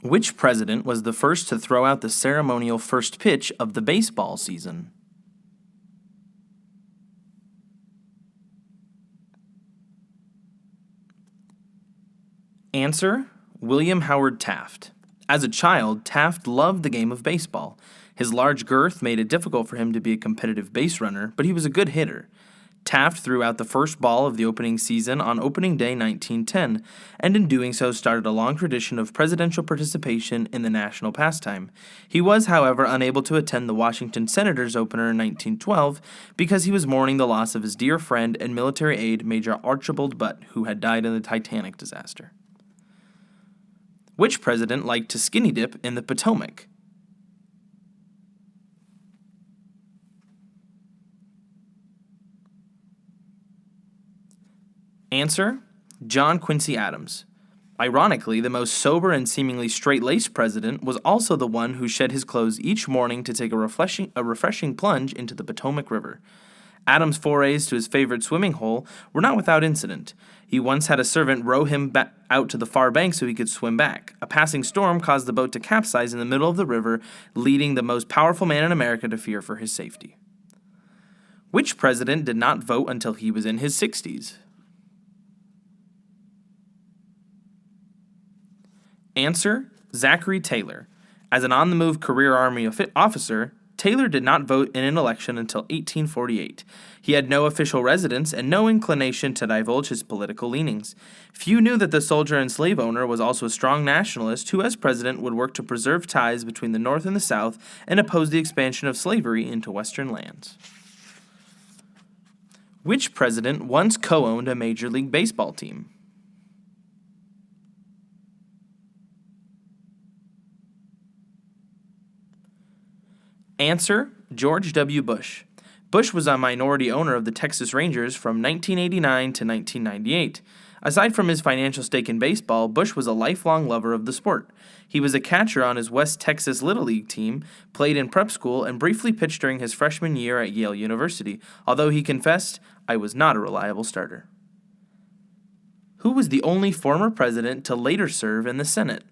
Which president was the first to throw out the ceremonial first pitch of the baseball season? Answer: William Howard Taft. As a child, Taft loved the game of baseball. His large girth made it difficult for him to be a competitive base runner, but he was a good hitter. Taft threw out the first ball of the opening season on opening day 1910, and in doing so started a long tradition of presidential participation in the national pastime. He was, however, unable to attend the Washington Senators opener in 1912 because he was mourning the loss of his dear friend and military aide, Major Archibald Butt, who had died in the Titanic disaster. Which president liked to skinny dip in the Potomac? Answer: John Quincy Adams. Ironically, the most sober and seemingly straight-laced president was also the one who shed his clothes each morning to take a refreshing plunge into the Potomac River. Adams' forays to his favorite swimming hole were not without incident. He once had a servant row him out to the far bank so he could swim back. A passing storm caused the boat to capsize in the middle of the river, leading the most powerful man in America to fear for his safety. Which president did not vote until he was in his 60s? Answer: Zachary Taylor. As an on-the-move career Army officer, Taylor did not vote in an election until 1848. He had no official residence and no inclination to divulge his political leanings. Few knew that the soldier and slave owner was also a strong nationalist who, as president, would work to preserve ties between the North and the South and oppose the expansion of slavery into Western lands. Which president once co-owned a Major League Baseball team? Answer: George W. Bush. Bush was a minority owner of the Texas Rangers from 1989 to 1998. Aside from his financial stake in baseball, Bush was a lifelong lover of the sport. He was a catcher on his West Texas Little League team, played in prep school, and briefly pitched during his freshman year at Yale University, although he confessed, "I was not a reliable starter." Who was the only former president to later serve in the Senate?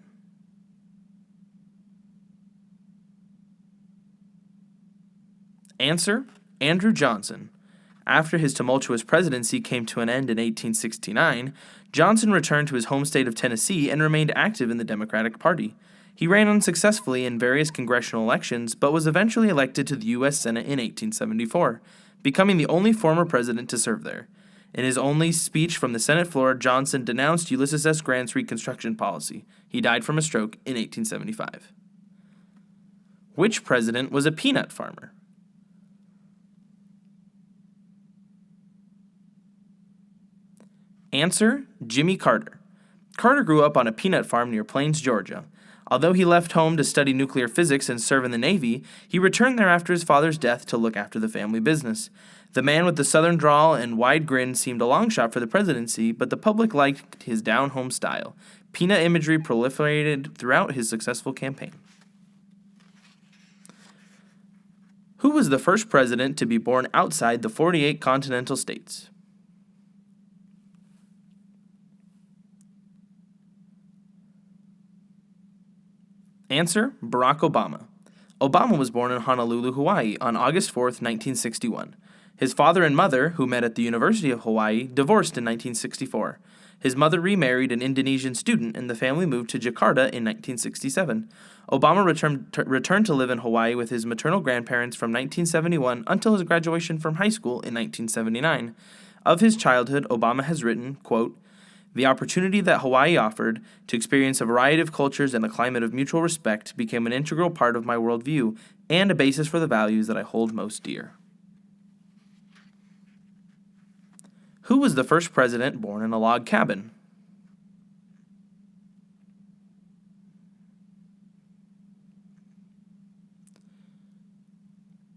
Answer: Andrew Johnson. After his tumultuous presidency came to an end in 1869, Johnson returned to his home state of Tennessee and remained active in the Democratic Party. He ran unsuccessfully in various congressional elections, but was eventually elected to the U.S. Senate in 1874, becoming the only former president to serve there. In his only speech from the Senate floor, Johnson denounced Ulysses S. Grant's Reconstruction policy. He died from a stroke in 1875. Which president was a peanut farmer? Answer: Jimmy Carter. Carter grew up on a peanut farm near Plains, Georgia. Although he left home to study nuclear physics and serve in the Navy, he returned there after his father's death to look after the family business. The man with the southern drawl and wide grin seemed a long shot for the presidency, but the public liked his down-home style. Peanut imagery proliferated throughout his successful campaign. Who was the first president to be born outside the 48 continental states? Answer: Barack Obama. Obama was born in Honolulu, Hawaii on August 4, 1961. His father and mother, who met at the University of Hawaii, divorced in 1964. His mother remarried an Indonesian student and the family moved to Jakarta in 1967. Obama returned to live in Hawaii with his maternal grandparents from 1971 until his graduation from high school in 1979. Of his childhood, Obama has written, quote, "The opportunity that Hawaii offered to experience a variety of cultures and a climate of mutual respect became an integral part of my worldview and a basis for the values that I hold most dear." Who was the first president born in a log cabin?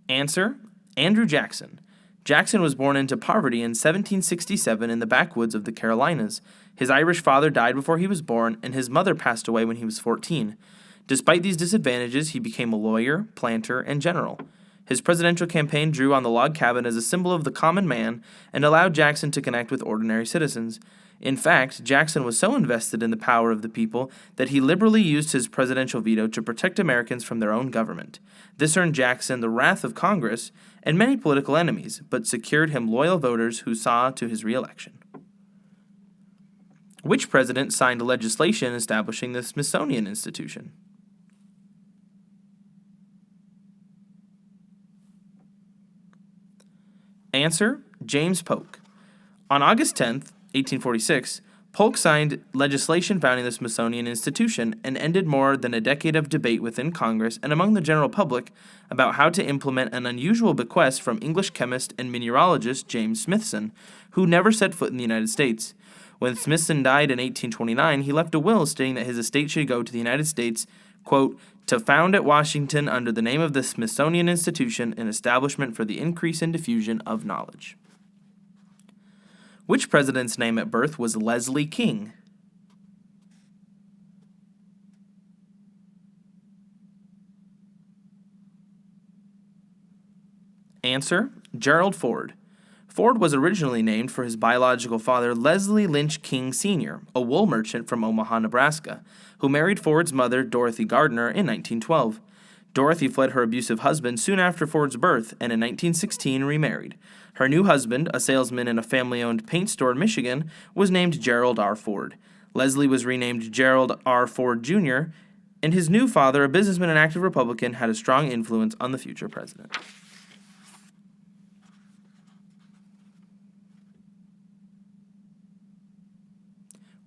Answer: Andrew Jackson. Jackson was born into poverty in 1767 in the backwoods of the Carolinas. His Irish father died before he was born, and his mother passed away when he was 14. Despite these disadvantages, he became a lawyer, planter, and general. His presidential campaign drew on the log cabin as a symbol of the common man and allowed Jackson to connect with ordinary citizens. In fact, Jackson was so invested in the power of the people that he liberally used his presidential veto to protect Americans from their own government. This earned Jackson the wrath of Congress and many political enemies, but secured him loyal voters who saw to his reelection. Which president signed legislation establishing the Smithsonian Institution? Answer: James Polk. On August 10th, 1846, Polk signed legislation founding the Smithsonian Institution and ended more than a decade of debate within Congress and among the general public about how to implement an unusual bequest from English chemist and mineralogist James Smithson, who never set foot in the United States. When Smithson died in 1829, he left a will stating that his estate should go to the United States, quote, to found at Washington under the name of the Smithsonian Institution an establishment for the increase and diffusion of knowledge. Which president's name at birth was Leslie King? Answer: Gerald Ford. Ford was originally named for his biological father, Leslie Lynch King Sr., a wool merchant from Omaha, Nebraska, who married Ford's mother, Dorothy Gardner, in 1912. Dorothy fled her abusive husband soon after Ford's birth and in 1916 remarried. Her new husband, a salesman in a family-owned paint store in Michigan, was named Gerald R. Ford. Leslie was renamed Gerald R. Ford Jr., and his new father, a businessman and active Republican, had a strong influence on the future president.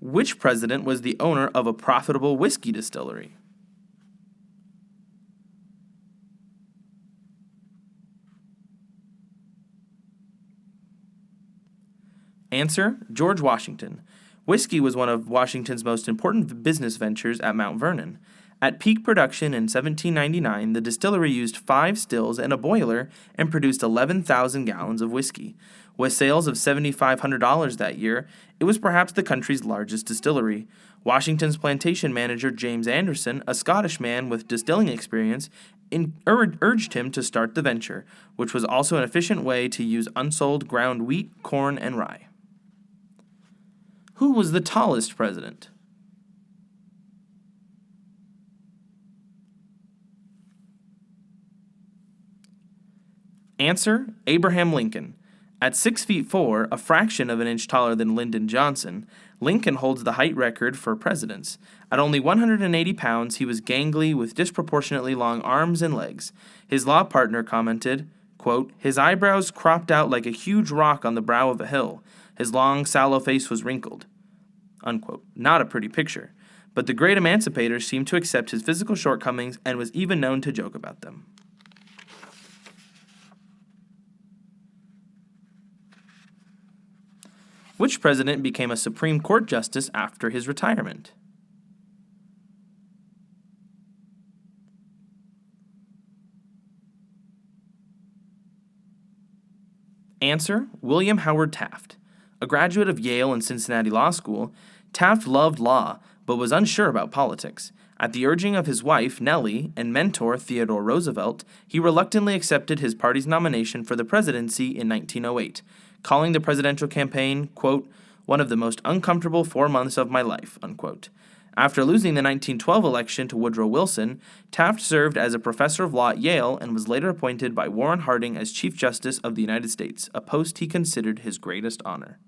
Which president was the owner of a profitable whiskey distillery? Answer: George Washington. Whiskey was one of Washington's most important business ventures at Mount Vernon. At peak production in 1799, the distillery used 5 stills and a boiler and produced 11,000 gallons of whiskey. With sales of $7,500 that year, it was perhaps the country's largest distillery. Washington's plantation manager, James Anderson, a Scottish man with distilling experience, urged him to start the venture, which was also an efficient way to use unsold ground wheat, corn, and rye. Who was the tallest president? Answer: Abraham Lincoln. At 6'4", a fraction of an inch taller than Lyndon Johnson, Lincoln holds the height record for presidents. At only 180 pounds, he was gangly with disproportionately long arms and legs. His law partner commented, quote, his eyebrows cropped out like a huge rock on the brow of a hill. His long, sallow face was wrinkled. Unquote. Not a pretty picture. But the great emancipator seemed to accept his physical shortcomings and was even known to joke about them. Which president became a Supreme Court justice after his retirement? Answer: William Howard Taft. A graduate of Yale and Cincinnati Law School, Taft loved law but was unsure about politics. At the urging of his wife, Nellie, and mentor, Theodore Roosevelt, he reluctantly accepted his party's nomination for the presidency in 1908, calling the presidential campaign, quote, one of the most uncomfortable 4 months of my life, unquote. After losing the 1912 election to Woodrow Wilson, Taft served as a professor of law at Yale and was later appointed by Warren Harding as Chief Justice of the United States, a post he considered his greatest honor.